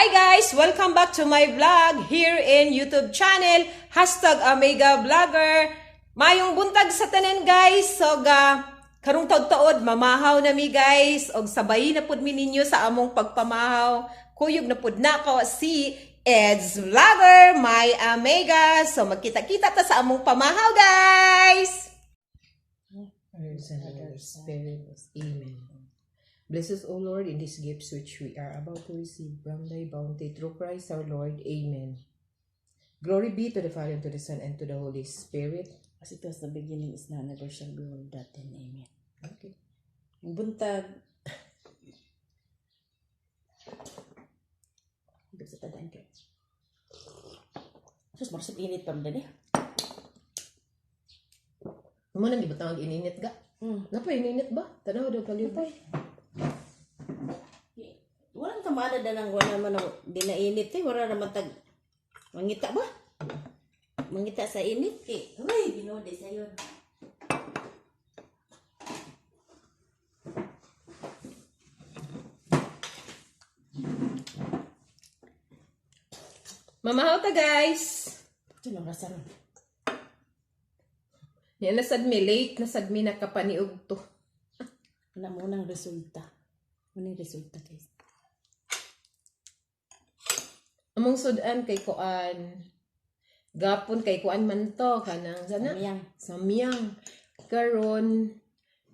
Hi guys! Welcome back to my vlog here in YouTube channel, #Omega Vlogger. Mayong buntag sa tanan guys. So karong taod-taod, mamahaw na mi guys. Og sabay na pud mi ninyo sa among pagpamahaw. Kuyog na pud nako si Ed's Vlogger, my Omega. So magkita-kita ta sa among pamahaw guys! Amen. Bless us, O Lord, in these gifts which we are about to receive from thy bounty through Christ our Lord. Amen. Glory be to the Father, and to the Son, and to the Holy Spirit. As it was the beginning, is now, never shall be, world that and amen. Okay. Yung buntag. Ibig sa tadaan ko. Sus, marasap init pa mga Ano nang ibutang ininit ga? Napay ininit ba? Tanaw daw kalipay. Walang kamada na nang wala man di na init eh. Wala naman tag mangita ba? Mangita sa init eh. Uy, ginode sa yun. Mamahaw ta guys! Ito nang rasa nun. Yan nasad mi late, nasad mi nakapaniog to. Wala mo nang resulta. Ano yung resulta guys? Among sudan kay kuan. Gapon kay kuan man to kanang sana. Samyang. Samyang. Karon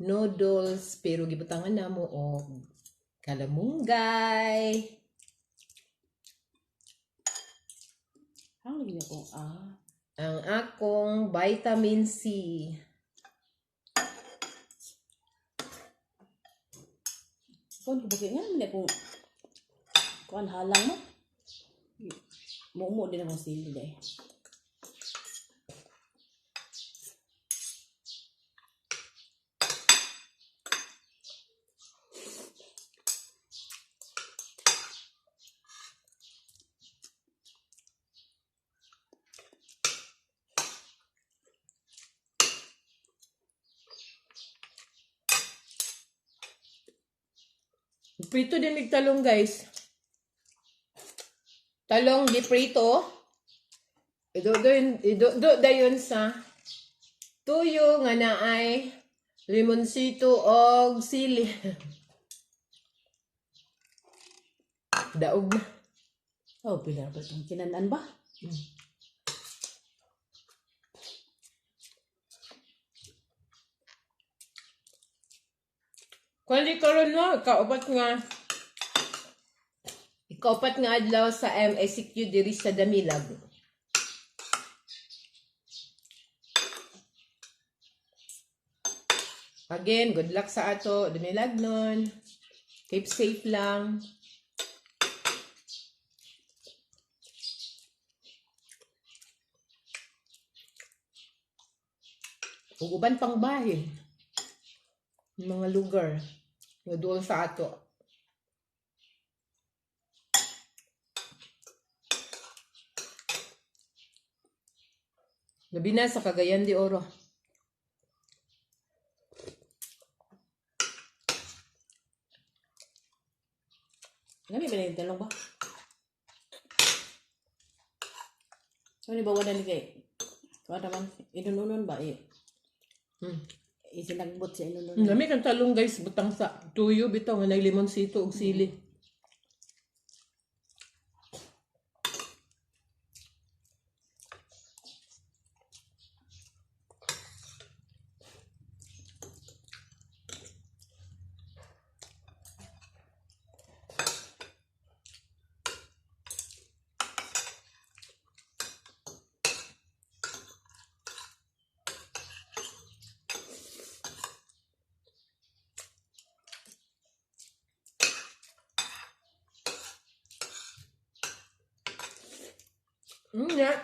noodles pero gibutangan namo og kalamunggay. Ang lagi ko Ang akong vitamin C. Kung kubukit nga naman kung kuan halang mo. Mumu din ang sili dahil. Prito din mig talong guys. Talong di prito. Ido dayon sa tuyo nga naay limonsito og sili. Daog na. Oh, pila ba itong kinanan ba? Kundi karon mo, ikaupat nga adlaw sa MSQ diri sa Damilag. Again, good luck sa ato, Damilag nun. Keep safe lang. Ug uban pang bahin. Mga lugar nga doon sa ato. Labi na sa Cagayan de Oro. Lami ba na yung talong ba? Ano ba wala ni kay? Kaya naman, inununon ba eh? Isinagbot sa inununon. Lami kang talong guys, butang sa tuyo bitaw nga limonsito og sili. Yeah.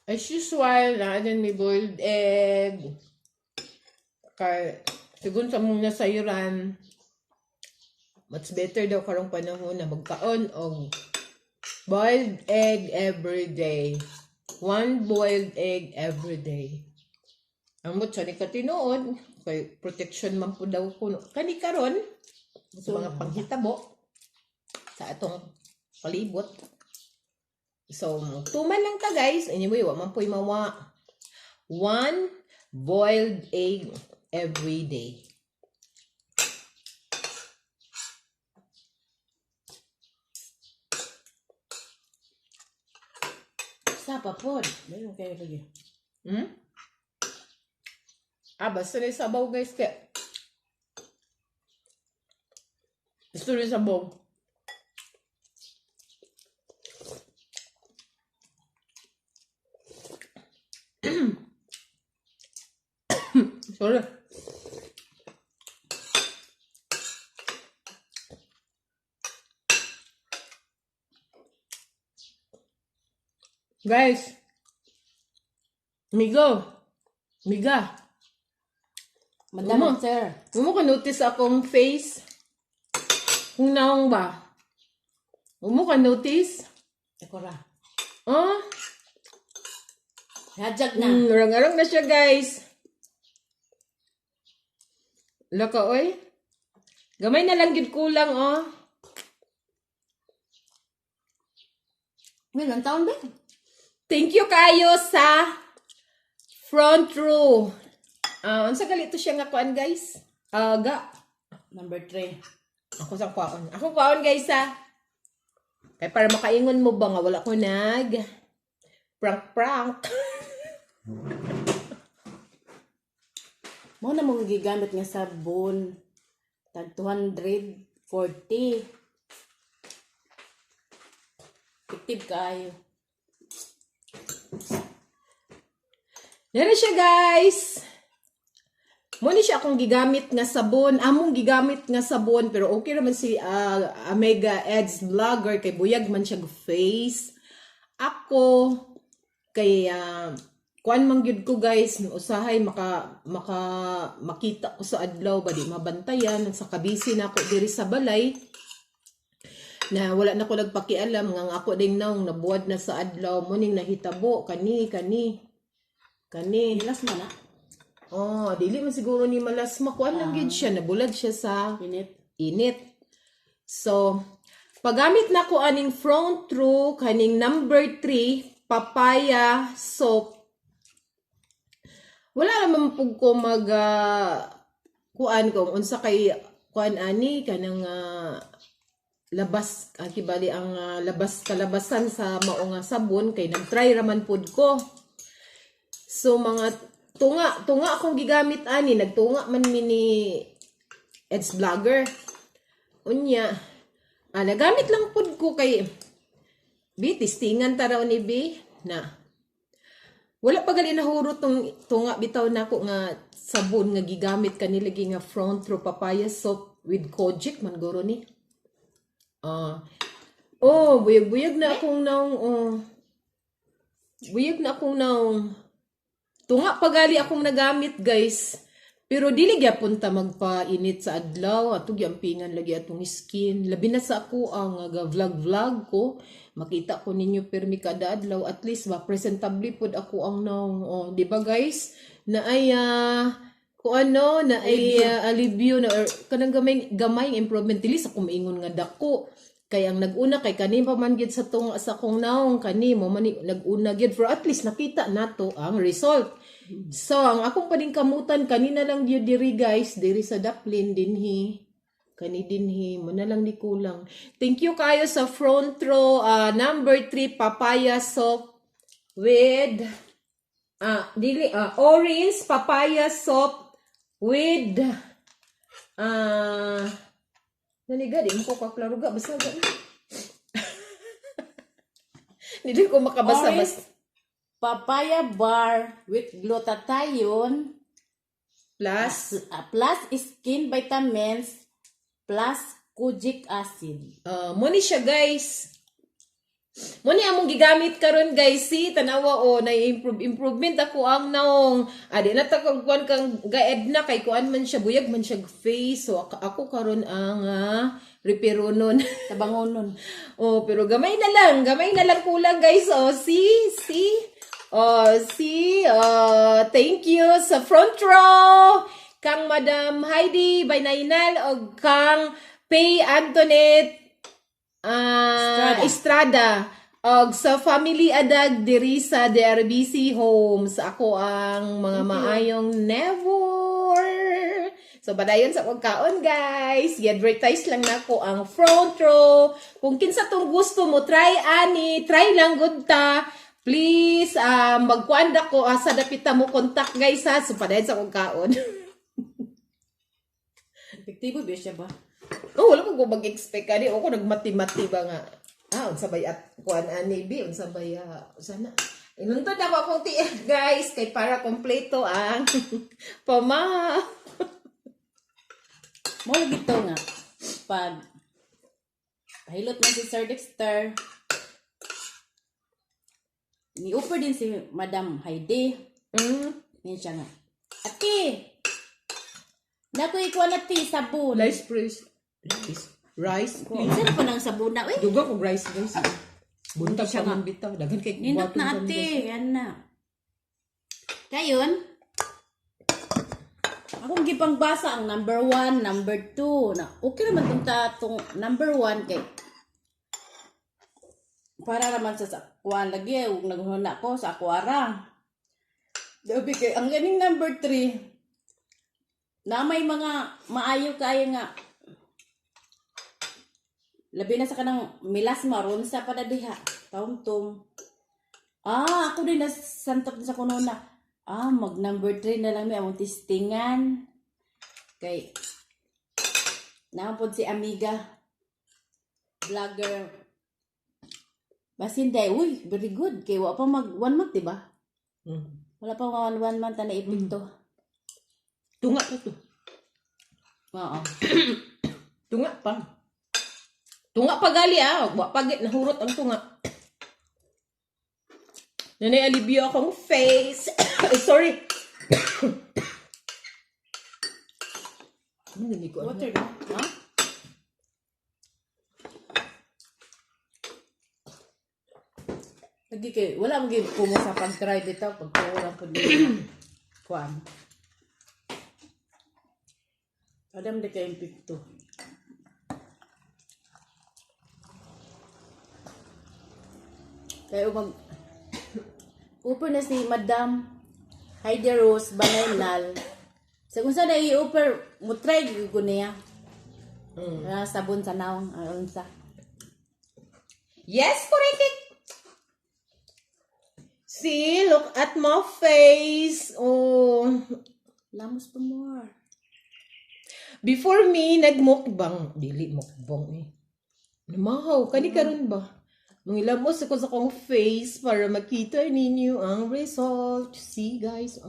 As usual, na din may boiled egg. Kay, sigun sa mong nasayuran, much better daw karong panahon na magkaon og boiled egg every day. 1 boiled egg every day. Ang mutsa ni katinuod, kay protection man po daw kuno. Kani karon, sa mga panghitabo, sa atong palibot. So, tuman lang ta guys. Anyway, wa man po'y mawa. 1 boiled egg every day. Sa pa po. Meron kayo lagi. Basta rin sabaw guys. Kaya gusto rin sabaw. Sorry. Guys, miga. Madam, sir. Mo ka notice akong face? Kung naong ba? Mo ka notice? Ako ra. Oh, Hajag na. Rang-arang na siya guys. Laka oy. Gamay na lang gid kulang oh. Ilang taon ba? Thank you kayo sa front row. Unsa galito siya nga kuan guys? Number 3. Ako sa kuan. Ako kuan guys ha. Kaya para makaingon mo ba nga wala ko prank. Mo na mong gigamit nga sabon. Tag 240. Effective kayo. Yan siya guys. Muna siya akong gigamit nga sabon. Among gigamit nga sabon. Pero okay naman si Omega Eds Vlogger. Kay buyag man siya face. Ako, kay kuan man gyud ko guys. Usahay makita ko sa adlaw. Badi mabantayan. Sa kabisi na ako diri sa balay. Na wala na ko nagpakialam. Nga ako din naong nabuwad na sa adlaw. Muning nahitabo. Kani. Ilas man na. Oh, dili man siguro ni malas makuan lang gid siya, nabulad siya sa init. So, paggamit na ko aning front row kaning number 3, papaya soap. Wala naman pug ko mag kuan ko unsa kay kuan ani kanang labas kibali ang kalabasan sa mao nga sabon kay nag-try raman pud ko. So mga tunga akong gigamit ani, nagtunga man mini Eds Vlogger. Unya, nagamit lang pud ko kay testingan ta raw ni B na wala pa gali nahurot tong tunga bitaw nako nga sabon nga gigamit kanila nga front row papaya soap with kojic man guro ni. Buyag na akong naong buyag na akong naong tunga pagali akong nagamit guys. Pero dili gyapon ta magpainit sa adlaw ato giampingan lagi atong skin. Labi na sa ako ang vlog ko. Makita ko ninyo permi kada adlaw at least ba presentable pud ako ang naong di ba guys? Na ay alivio na kanang gamay improvement dili sa kumingon nga dako. Kaya ang nag-una kay kani pa man gyud sa tunga sa kong naong kani mo man nag-una gyud for at least nakita nato ang result. So ang akong pading kamutan kanina lang gyud diri guys diri sa Daplin dinhi. Kani dinhi mo na lang di kulang. Thank you kayo sa front row number 3 papaya soap with orange papaya soap with naniga, di mo ko kaklaro ga, basta ga. Hindi ko makabasa basta. Papaya bar with glutathione Plus skin vitamins plus kojic acid. Muni siya guys. Muni among gigamit karon guys, si tanawa na improvement ako ang naong adi na ta kuan kang gaed na kay kuan man siya buyag man siya face. So ako karon ang reperonon Tabangonon. pero gamay na lang kulang guys. Thank you sa front row kang Madam Heidi Baynainal o kang Pay Antoinette Estrada. Og sa family adag diri sa DRBC Homes. Ako ang mga maayong never. So, badayon sa pagkaon, guys. I-advertise lang nako ang front row. Kung kinsa tong gusto mo, try lang good ta. Please, magkuanda ko sa dapita mo contact, guys, ha. So, padayon sa pagkaon. Epektibo ba siya ba? Oh, wala ko mag-expect ani. Ako nagmati-mati ba nga. Unsa bay at kuan ani bi, unsa bay sana. Inuntod ako akong tiyan, guys, kay para kompleto ang pama. Mo lagi to nga. Pag pahilot man si Sir Dexter, ni-offer din si Madam Heidi. Yan siya nga. Ate! Naku ikaw na ti, sabon. Rice, please. Rice. Saan pa ng sabon na? Eh? Duga ko rice, guys. Buntag siya nga bitaw. Dagan kay Ninot na ate. Yan na. Kayon, akong gipang basa ang number 1, number 2. Na, okay naman itong number 1 kay para naman sa sakwan lagi. Huwag naghuna ko sa akwara. Dabi kay, ang ganing number 3 na may mga maayo kaya nga labi na sa kanang milas maron sa padadiha. Taumtum. Ako din nasantap sa kuno na. Mag number 3 na lang may among testingan. Kay naapod si amiga vlogger. Basin day, uy, very good. Kay wa pa mag 1 month, diba? Wala pa 1 month na epekto. Tunga pa to. Oo. Tunga pa. Tunga pa gali wa pagit nahurot ang tunga. Nanay alibyo akong face. Sorry. Hindi ko Water na. Ha? Lagi kay wala mo gyud kumo sa pag-try dito pag kulang pud dito. Kuan. Adam de kay impikto. Kaya mag upper na si Madam Heidi Rose Bananal. Sa kung saan na i-upper, mo try ko niya. Sabon sa naong, unsa. Yes, correct. See, look at my face. Oh. Lamos pa more. Before me, nagmukbang. Dili mukbang eh. Namahaw, kani karon ba? Mangilamos ako sa kong face para makita ninyo ang result. See guys,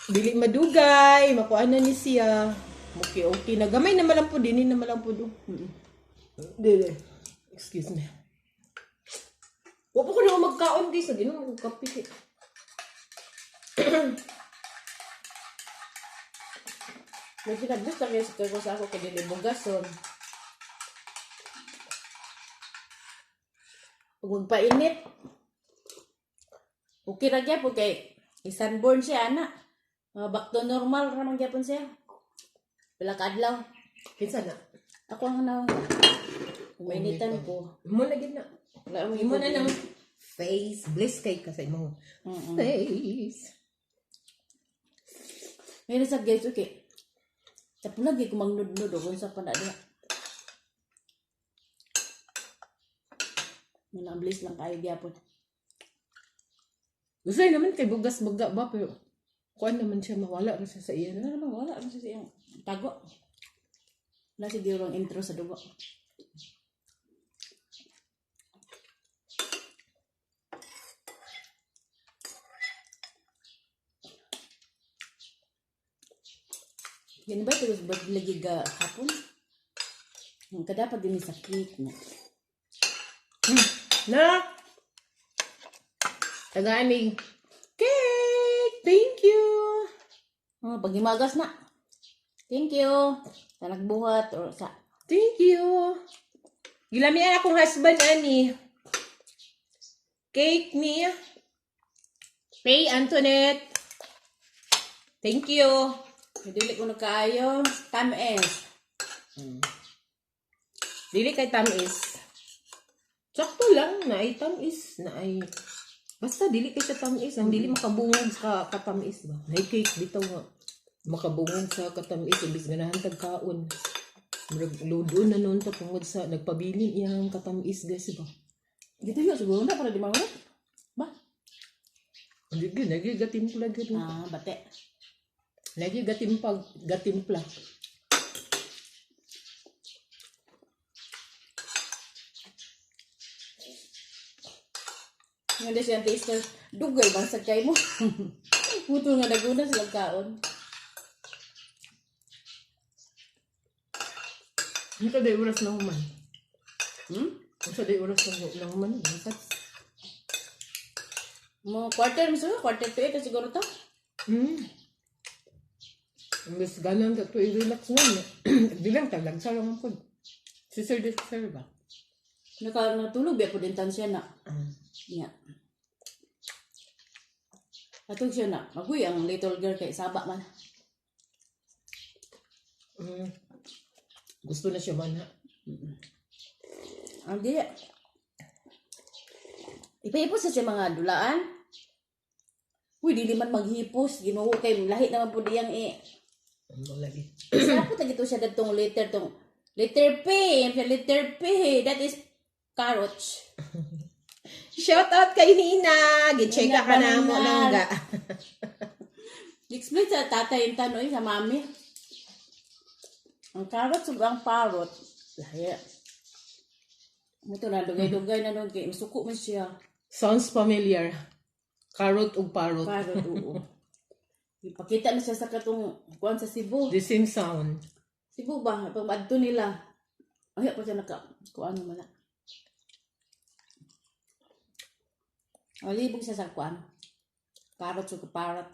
dili madugay, makuha na ni siya. Okay. Nagamay na malang po, dinin na malang po do. Dili. Excuse me. Wapo ko na magkaon di sa ginoo kape. Nagsinagdus na kayo sa ako kay dili bugason. Pag magpainit, okay ra gyapon kay isanborn siya ana. Back to normal ra man gyapon siya. Pila ka adlaw. Kinsa na? Ako ang mainitan ko. Mo na gid na. Imo na ng face. Bless kay ka sa imong face. Meron sa guys, okay. Tapos lagi ko mangnod-nod o kung sa panada. Manablis lang kayo gyapon. Usay naman kay bugas baga ba pero kuan naman siya mawala ra siya sa iya. Ano naman wala ano siya yung tago. Wala siguro ang intro sa dugo. Yan ba ito ba lagi ga hapon? Ang kadapat din sa cake na. Na. Tagani. Cake. Thank you. Pag himagas na. Thank you. Sa nagbuhat or sa. Thank you. Gilamian akong husband ani. Cake ni. Pay Antoinette. Thank you. Dili ko na kaayo. Time is. Dili kay tamis. Sakto lang na ay tamis, na ay basta dili kay sa tamis, ang dili makabungog sa katamis ba. May cake bitaw nga makabungog sa katamis ibig ganahan tag kaon. Murag ludo na noon ta tungod sa nagpabilin iyang katamis guys ba. Dito yun, siguro na para di mahulog. Ba? Lagi gatimpla gid. Bate. Lagi gatimpla. Nga siya ang taster. Dugay bang sa kay mo? Putol nga naguna silang kaon. Ano ka day oras na human? Hmm? Ano ka day oras na human? Mga quarter mo siguro, quarter to 8 siguro to. Mas ganon ka to i-relax na niya. Bilang talag sa lang po. Si Sir ba? Natulog ba po din tansya na. Yeah. Atog siya na. Maguy ang little girl kay Saba man. Gusto na siya man ha? Ang di. Ipahipos sa siya mga dulaan. Uy, di man maghipos. Ginoo kay lahi naman po diyang Ano lagi? Sa po tagito siya datong letter tong letter P. Letter P. That is carrots. Shout out kay Nina! Gicheck ka na mo lang ga. Explain sa tatay yung tanoy sa mami. Ang carrots ug ang parrot. Lahi. Muto na dugay-dugay na nun kay masuko man siya. Sounds familiar. Carrot ug parrot. Parrot, oo. Ipakita na siya sa katong kuan sa Cebu. The same sound. Cebu ba? Pag maadto nila. Ay, pa siya kuan naman na. Alibog siya sa kuan. Carrots ug parrot.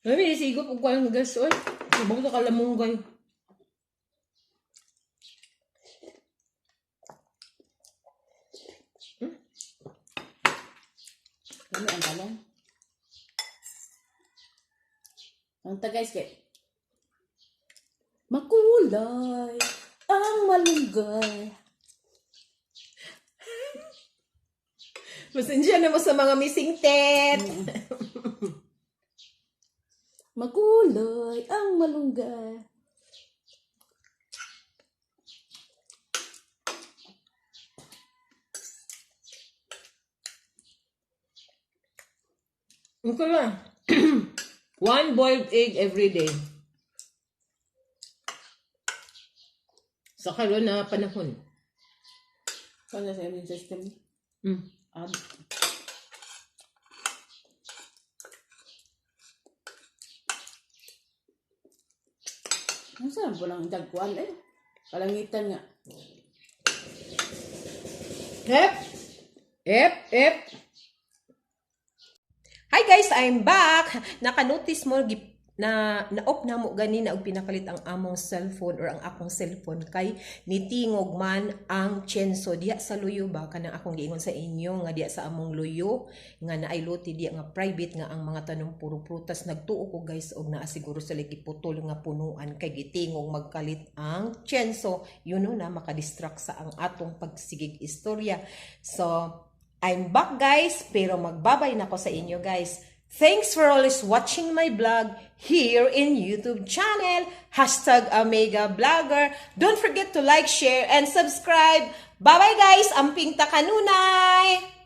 May sigop ug kuan gas oy. Subong sa kalamunggay. Kami ang talong. Ang guys kay makulay ang malunggay. Pasensya na mo sa mga missing tet. Makulay ang malunggay. Ito lang. 1 boiled egg every day. Sa karon na panahon. Kaya sa immune system. Ab. Nasaan po lang dagkuan eh. Kalangitan nga. Hep! Hep! Hep! Hi guys, I'm back! Naka-notice mo na-off na mo ganina og pinapalit ang among cellphone or ang akong cellphone kay nitingog man ang tsenso diya sa luyo ba kanang akong giingon sa inyo nga diya sa among luyo nga naay luti diya nga private nga ang mga tanong puro prutas nagtuo ko guys og naa siguro sila giputol nga punuan kay gitingog magkalit ang tsenso yun na makadistract sa ang atong pagsigig istorya. So I'm back guys, pero magbabay na ko sa inyo guys. Thanks for always watching my vlog here in YouTube channel, #AmegaVlogger. Don't forget to like, share, and subscribe. Bye-bye guys, amping ta kanunay!